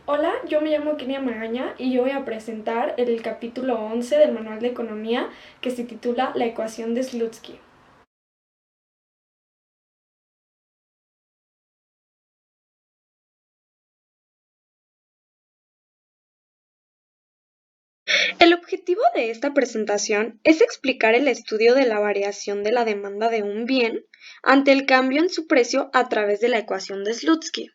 Hola, yo me llamo Kenia Magaña y yo voy a presentar el capítulo 11 del Manual de Economía que se titula La ecuación de Slutsky. El objetivo de esta presentación es explicar el estudio de la variación de la demanda de un bien ante el cambio en su precio a través de la ecuación de Slutsky.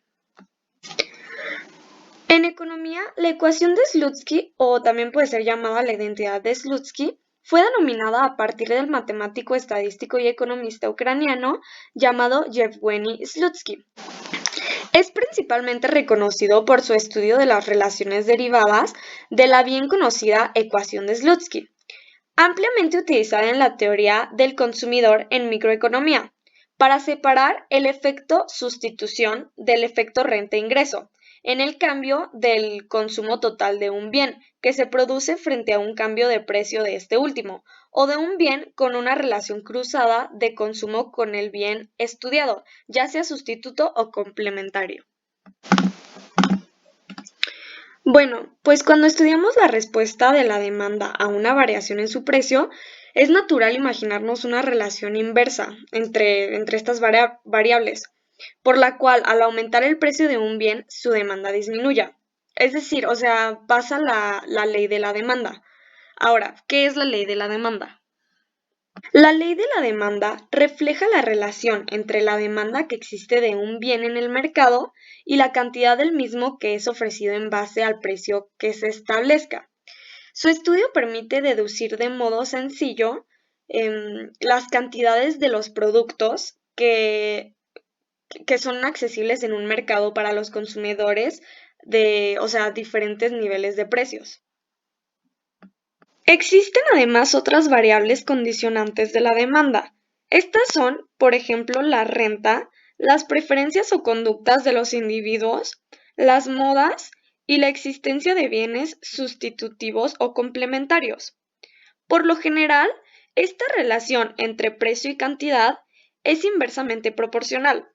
En economía, la ecuación de Slutsky, o también puede ser llamada la identidad de Slutsky, fue denominada a partir del matemático, estadístico y economista ucraniano llamado Yevgeny Slutsky. Es principalmente reconocido por su estudio de las relaciones derivadas de la bien conocida ecuación de Slutsky, ampliamente utilizada en la teoría del consumidor en microeconomía, para separar el efecto sustitución del efecto renta-ingreso, en el cambio del consumo total de un bien que se produce frente a un cambio de precio de este último, o de un bien con una relación cruzada de consumo con el bien estudiado, ya sea sustituto o complementario. Bueno, pues cuando estudiamos la respuesta de la demanda a una variación en su precio, es natural imaginarnos una relación inversa entre estas variables, por la cual al aumentar el precio de un bien, su demanda disminuya. Es decir, pasa la ley de la demanda. Ahora, ¿qué es la ley de la demanda? La ley de la demanda refleja la relación entre la demanda que existe de un bien en el mercado y la cantidad del mismo que es ofrecido en base al precio que se establezca. Su estudio permite deducir de modo sencillo las cantidades de los productos que son accesibles en un mercado para los consumidores de, diferentes niveles de precios. Existen además otras variables condicionantes de la demanda. Estas son, por ejemplo, la renta, las preferencias o conductas de los individuos, las modas y la existencia de bienes sustitutivos o complementarios. Por lo general, esta relación entre precio y cantidad es inversamente proporcional.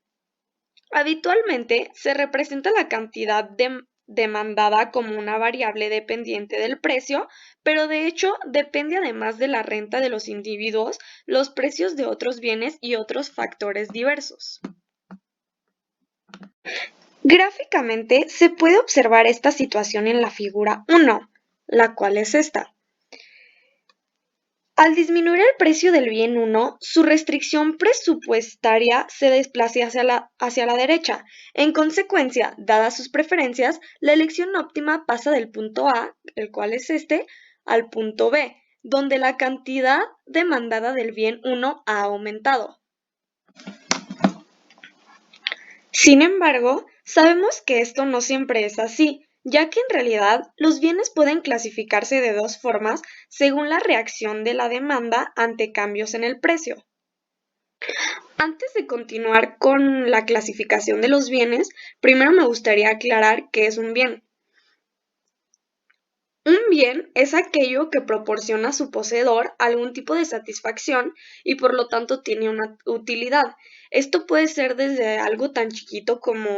Habitualmente se representa la cantidad demandada como una variable dependiente del precio, pero de hecho depende además de la renta de los individuos, los precios de otros bienes y otros factores diversos. Gráficamente se puede observar esta situación en la figura 1, la cual es esta. Al disminuir el precio del bien 1, su restricción presupuestaria se desplaza hacia la derecha. En consecuencia, dadas sus preferencias, la elección óptima pasa del punto A, el cual es este, al punto B, donde la cantidad demandada del bien 1 ha aumentado. Sin embargo, sabemos que esto no siempre es así, ya que en realidad los bienes pueden clasificarse de dos formas según la reacción de la demanda ante cambios en el precio. Antes de continuar con la clasificación de los bienes, primero me gustaría aclarar qué es un bien. Un bien es aquello que proporciona a su poseedor algún tipo de satisfacción y por lo tanto tiene una utilidad. Esto puede ser desde algo tan chiquito como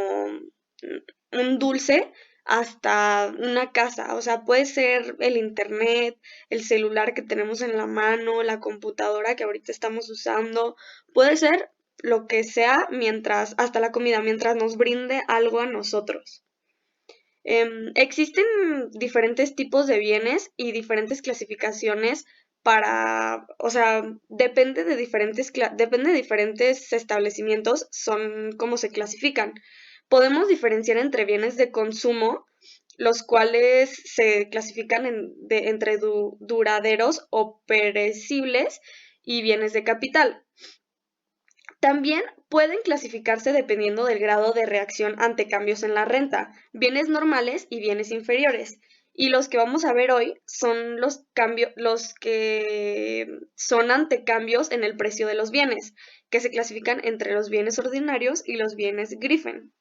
un dulce hasta una casa, puede ser el internet, el celular que tenemos en la mano, la computadora que ahorita estamos usando, puede ser lo que sea hasta la comida, mientras nos brinde algo a nosotros. Existen diferentes tipos de bienes y diferentes clasificaciones depende de diferentes establecimientos, son cómo se clasifican. Podemos diferenciar entre bienes de consumo, los cuales se clasifican entre duraderos o perecibles, y bienes de capital. También pueden clasificarse dependiendo del grado de reacción ante cambios en la renta, bienes normales y bienes inferiores. Y los que vamos a ver hoy son los que son ante cambios en el precio de los bienes, que se clasifican entre los bienes ordinarios y los bienes Griffin.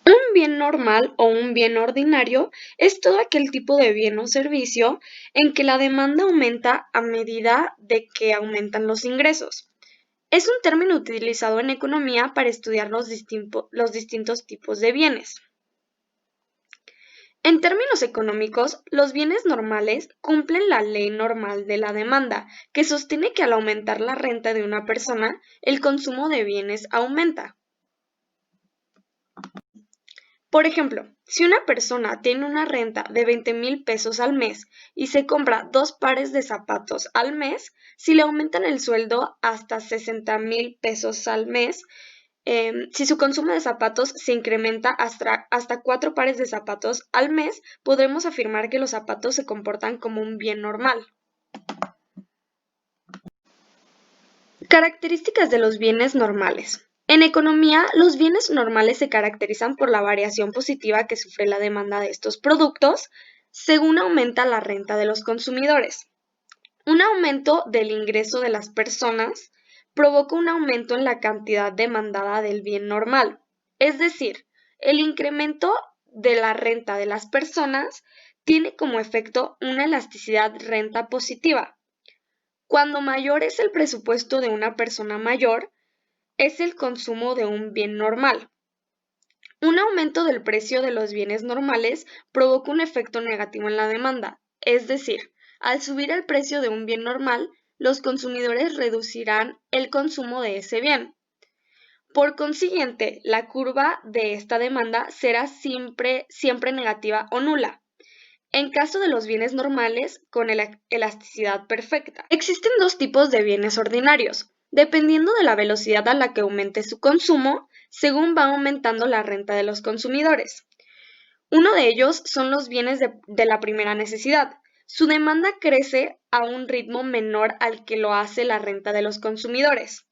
Un bien normal o un bien ordinario es todo aquel tipo de bien o servicio en que la demanda aumenta a medida de que aumentan los ingresos. Es un término utilizado en economía para estudiar los distintos tipos de bienes. En términos económicos, los bienes normales cumplen la ley normal de la demanda, que sostiene que al aumentar la renta de una persona, el consumo de bienes aumenta. Por ejemplo, si una persona tiene una renta de 20,000 pesos al mes y se compra 2 pares de zapatos al mes, si le aumentan el sueldo hasta 60,000 pesos al mes, si su consumo de zapatos se incrementa hasta 4 pares de zapatos al mes, podremos afirmar que los zapatos se comportan como un bien normal. Características de los bienes normales. En economía, los bienes normales se caracterizan por la variación positiva que sufre la demanda de estos productos según aumenta la renta de los consumidores. Un aumento del ingreso de las personas provoca un aumento en la cantidad demandada del bien normal. Es decir, el incremento de la renta de las personas tiene como efecto una elasticidad renta positiva. Cuando mayor es el presupuesto de una persona mayor, es el consumo de un bien normal. Un aumento del precio de los bienes normales provoca un efecto negativo en la demanda, es decir, al subir el precio de un bien normal, los consumidores reducirán el consumo de ese bien. Por consiguiente, la curva de esta demanda será siempre negativa o nula. En caso de los bienes normales, con elasticidad perfecta. Existen dos tipos de bienes ordinarios. Dependiendo de la velocidad a la que aumente su consumo, según va aumentando la renta de los consumidores. Uno de ellos son los bienes de la primera necesidad. Su demanda crece a un ritmo menor al que lo hace la renta de los consumidores.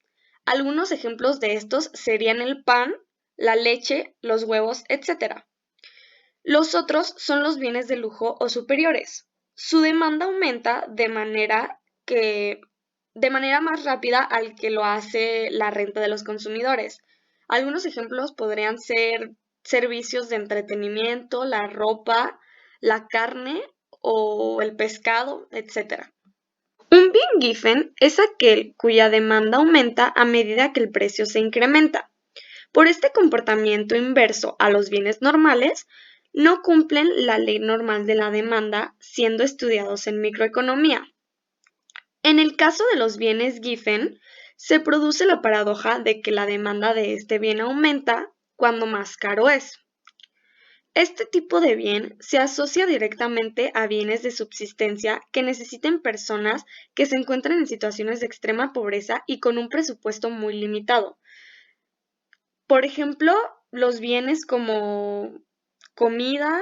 Algunos ejemplos de estos serían el pan, la leche, los huevos, etc. Los otros son los bienes de lujo o superiores. Su demanda aumenta de manera más rápida al que lo hace la renta de los consumidores. Algunos ejemplos podrían ser servicios de entretenimiento, la ropa, la carne o el pescado, etc. Un bien Giffen es aquel cuya demanda aumenta a medida que el precio se incrementa. Por este comportamiento inverso a los bienes normales, no cumplen la ley normal de la demanda siendo estudiados en microeconomía. En el caso de los bienes Giffen, se produce la paradoja de que la demanda de este bien aumenta cuando más caro es. Este tipo de bien se asocia directamente a bienes de subsistencia que necesiten personas que se encuentran en situaciones de extrema pobreza y con un presupuesto muy limitado. Por ejemplo, los bienes como comida,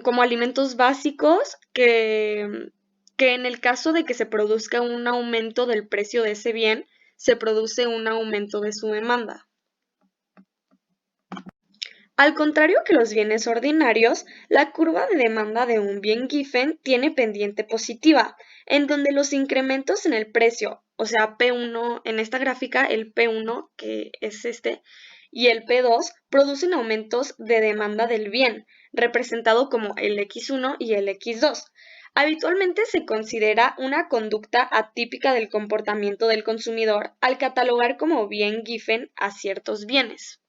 como alimentos básicos, que en el caso de que se produzca un aumento del precio de ese bien, se produce un aumento de su demanda. Al contrario que los bienes ordinarios, la curva de demanda de un bien Giffen tiene pendiente positiva, en donde los incrementos en el precio, o sea, P1, en esta gráfica el P1, que es este, y el P2, producen aumentos de demanda del bien, representado como el X1 y el X2. Habitualmente se considera una conducta atípica del comportamiento del consumidor al catalogar como bien Giffen a ciertos bienes.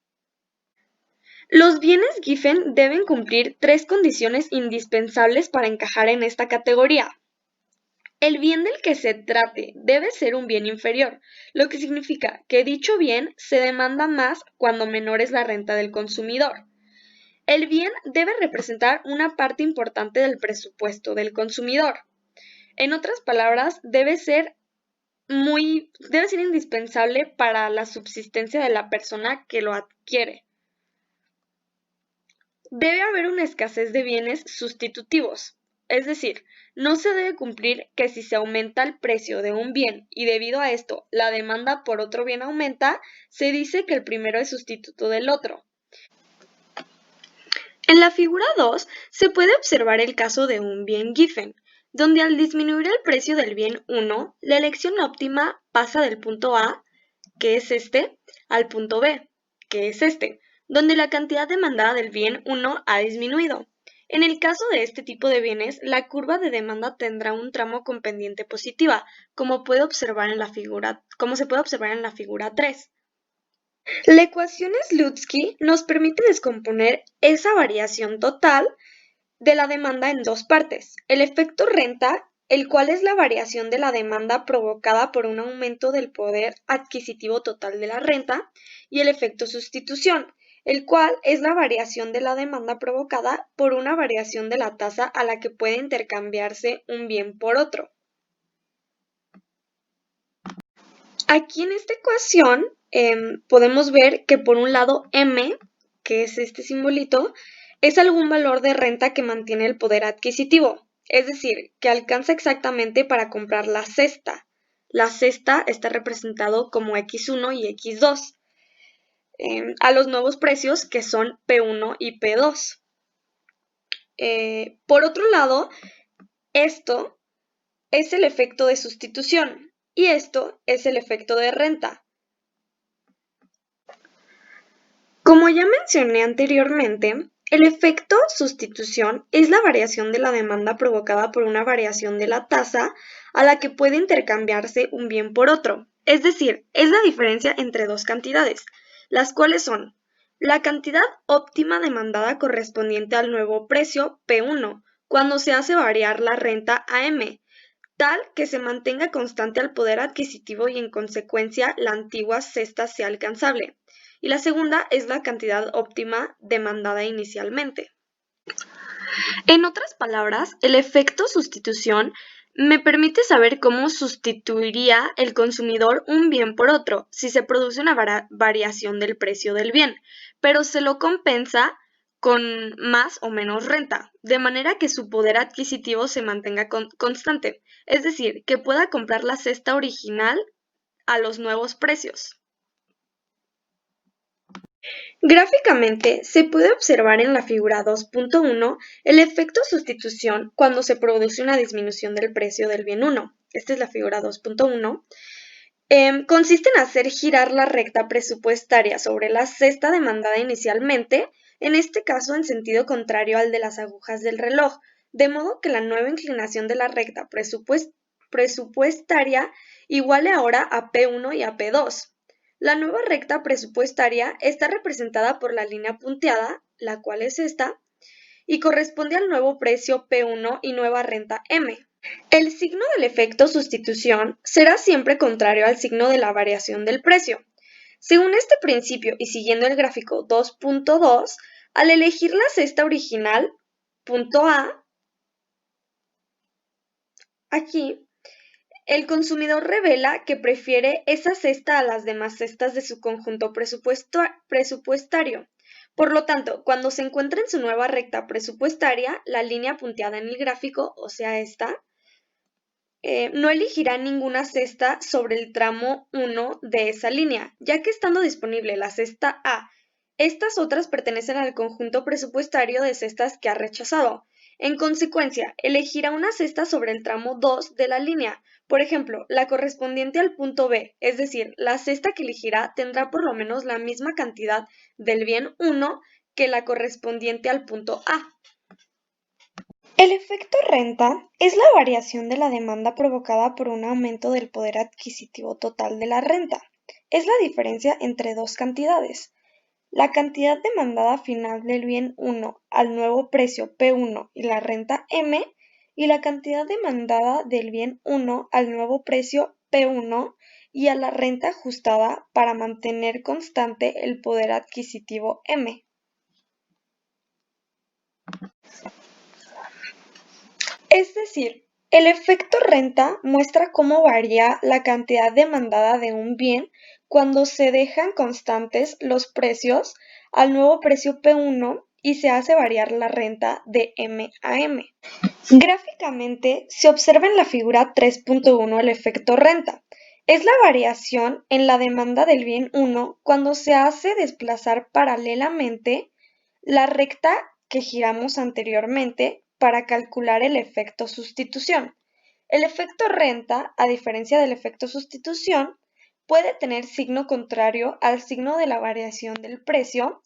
Los bienes Giffen deben cumplir 3 condiciones indispensables para encajar en esta categoría. El bien del que se trate debe ser un bien inferior, lo que significa que dicho bien se demanda más cuando menor es la renta del consumidor. El bien debe representar una parte importante del presupuesto del consumidor. En otras palabras, debe ser indispensable para la subsistencia de la persona que lo adquiere. Debe haber una escasez de bienes sustitutivos, es decir, no se debe cumplir que si se aumenta el precio de un bien y debido a esto la demanda por otro bien aumenta, se dice que el primero es sustituto del otro. En la figura 2 se puede observar el caso de un bien Giffen, donde al disminuir el precio del bien 1, la elección óptima pasa del punto A, que es este, al punto B, que es este, donde la cantidad demandada del bien 1 ha disminuido. En el caso de este tipo de bienes, la curva de demanda tendrá un tramo con pendiente positiva, como se puede observar en la figura 3. La ecuación Slutsky nos permite descomponer esa variación total de la demanda en dos partes: el efecto renta, el cual es la variación de la demanda provocada por un aumento del poder adquisitivo total de la renta, y el efecto sustitución, el cual es la variación de la demanda provocada por una variación de la tasa a la que puede intercambiarse un bien por otro. Aquí en esta ecuación podemos ver que por un lado M, que es este simbolito, es algún valor de renta que mantiene el poder adquisitivo, es decir, que alcanza exactamente para comprar la cesta. La cesta está representado como X1 y X2, a los nuevos precios que son P1 y P2. Por otro lado, esto es el efecto de sustitución y esto es el efecto de renta. Como ya mencioné anteriormente, el efecto sustitución es la variación de la demanda provocada por una variación de la tasa a la que puede intercambiarse un bien por otro, es decir, es la diferencia entre dos cantidades, las cuales son la cantidad óptima demandada correspondiente al nuevo precio P1, cuando se hace variar la renta a M, tal que se mantenga constante al poder adquisitivo y en consecuencia la antigua cesta sea alcanzable. Y la segunda es la cantidad óptima demandada inicialmente. En otras palabras, el efecto sustitución me permite saber cómo sustituiría el consumidor un bien por otro si se produce una variación del precio del bien, pero se lo compensa con más o menos renta, de manera que su poder adquisitivo se mantenga constante, es decir, que pueda comprar la cesta original a los nuevos precios. Gráficamente, se puede observar en la figura 2.1 el efecto sustitución cuando se produce una disminución del precio del bien 1. Esta es la figura 2.1. Consiste en hacer girar la recta presupuestaria sobre la cesta demandada inicialmente, en este caso en sentido contrario al de las agujas del reloj, de modo que la nueva inclinación de la recta presupuestaria iguale ahora a P1 y a P2. La nueva recta presupuestaria está representada por la línea punteada, la cual es esta, y corresponde al nuevo precio P1 y nueva renta M. El signo del efecto sustitución será siempre contrario al signo de la variación del precio. Según este principio y siguiendo el gráfico 2.2, al elegir la cesta original, punto A, aquí, el consumidor revela que prefiere esa cesta a las demás cestas de su conjunto presupuestario. Por lo tanto, cuando se encuentra en su nueva recta presupuestaria, la línea punteada en el gráfico, o sea esta, no elegirá ninguna cesta sobre el tramo 1 de esa línea, ya que estando disponible la cesta A, estas otras pertenecen al conjunto presupuestario de cestas que ha rechazado. En consecuencia, elegirá una cesta sobre el tramo 2 de la línea, por ejemplo, la correspondiente al punto B, es decir, la cesta que elegirá tendrá por lo menos la misma cantidad del bien 1 que la correspondiente al punto A. El efecto renta es la variación de la demanda provocada por un aumento del poder adquisitivo total de la renta. Es la diferencia entre dos cantidades: la cantidad demandada final del bien 1 al nuevo precio P1 y la renta M, y la cantidad demandada del bien 1 al nuevo precio P1 y a la renta ajustada para mantener constante el poder adquisitivo M. Es decir, el efecto renta muestra cómo varía la cantidad demandada de un bien cuando se dejan constantes los precios al nuevo precio P1 y se hace variar la renta de M a M. Gráficamente se observa en la figura 3.1 el efecto renta. Es la variación en la demanda del bien 1 cuando se hace desplazar paralelamente la recta que giramos anteriormente para calcular el efecto sustitución. El efecto renta, a diferencia del efecto sustitución, puede tener signo contrario al signo de la variación del precio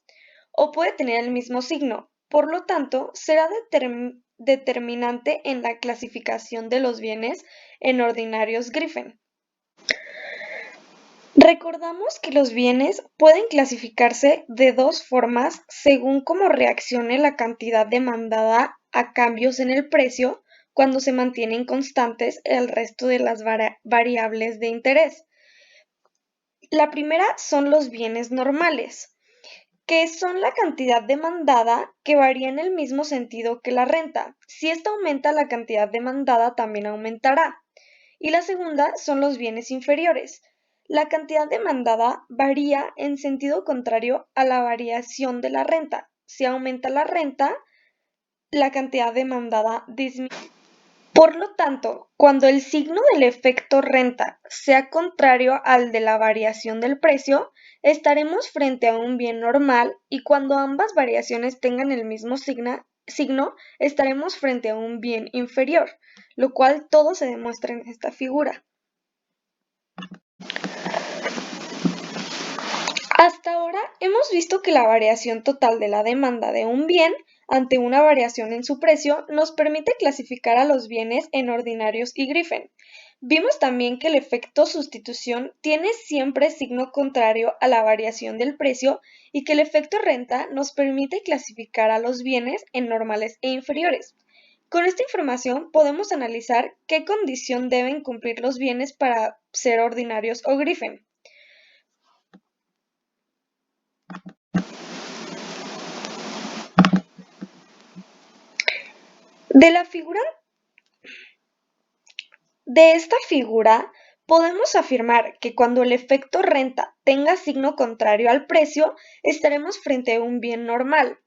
o puede tener el mismo signo, por lo tanto, será determinante en la clasificación de los bienes en ordinarios Griffin. Recordamos que los bienes pueden clasificarse de dos formas según cómo reaccione la cantidad demandada a cambios en el precio cuando se mantienen constantes el resto de las variables de interés. La primera son los bienes normales, que son la cantidad demandada que varía en el mismo sentido que la renta. Si esta aumenta, la cantidad demandada también aumentará. Y la segunda son los bienes inferiores. La cantidad demandada varía en sentido contrario a la variación de la renta. Si aumenta la renta, la cantidad demandada disminuye. Por lo tanto, cuando el signo del efecto renta sea contrario al de la variación del precio, estaremos frente a un bien normal, y cuando ambas variaciones tengan el mismo signo, estaremos frente a un bien inferior, lo cual todo se demuestra en esta figura. Hasta ahora hemos visto que la variación total de la demanda de un bien ante una variación en su precio nos permite clasificar a los bienes en ordinarios y Griffin. Vimos también que el efecto sustitución tiene siempre signo contrario a la variación del precio y que el efecto renta nos permite clasificar a los bienes en normales e inferiores. Con esta información podemos analizar qué condición deben cumplir los bienes para ser ordinarios o Griffin. De esta figura podemos afirmar que cuando el efecto renta tenga signo contrario al precio, estaremos frente a un bien normal.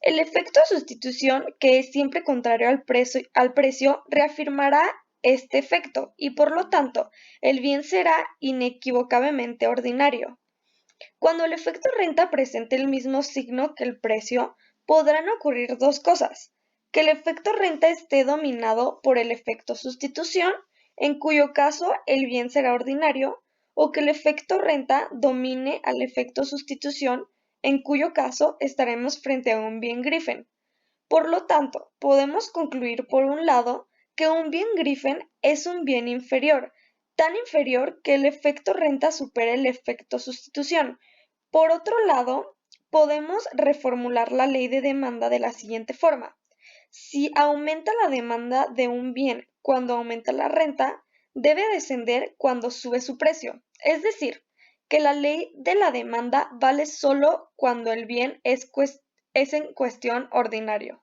El efecto sustitución, que es siempre contrario al precio, reafirmará este efecto y por lo tanto el bien será inequívocamente ordinario. Cuando el efecto renta presente el mismo signo que el precio, podrán ocurrir dos cosas: que el efecto renta esté dominado por el efecto sustitución, en cuyo caso el bien será ordinario, o que el efecto renta domine al efecto sustitución, en cuyo caso estaremos frente a un bien Griffin. Por lo tanto, podemos concluir por un lado que un bien Griffin es un bien inferior, tan inferior que el efecto renta supera el efecto sustitución. Por otro lado, podemos reformular la ley de demanda de la siguiente forma: si aumenta la demanda de un bien cuando aumenta la renta, debe descender cuando sube su precio. Es decir, que la ley de la demanda vale solo cuando el bien es en cuestión ordinario.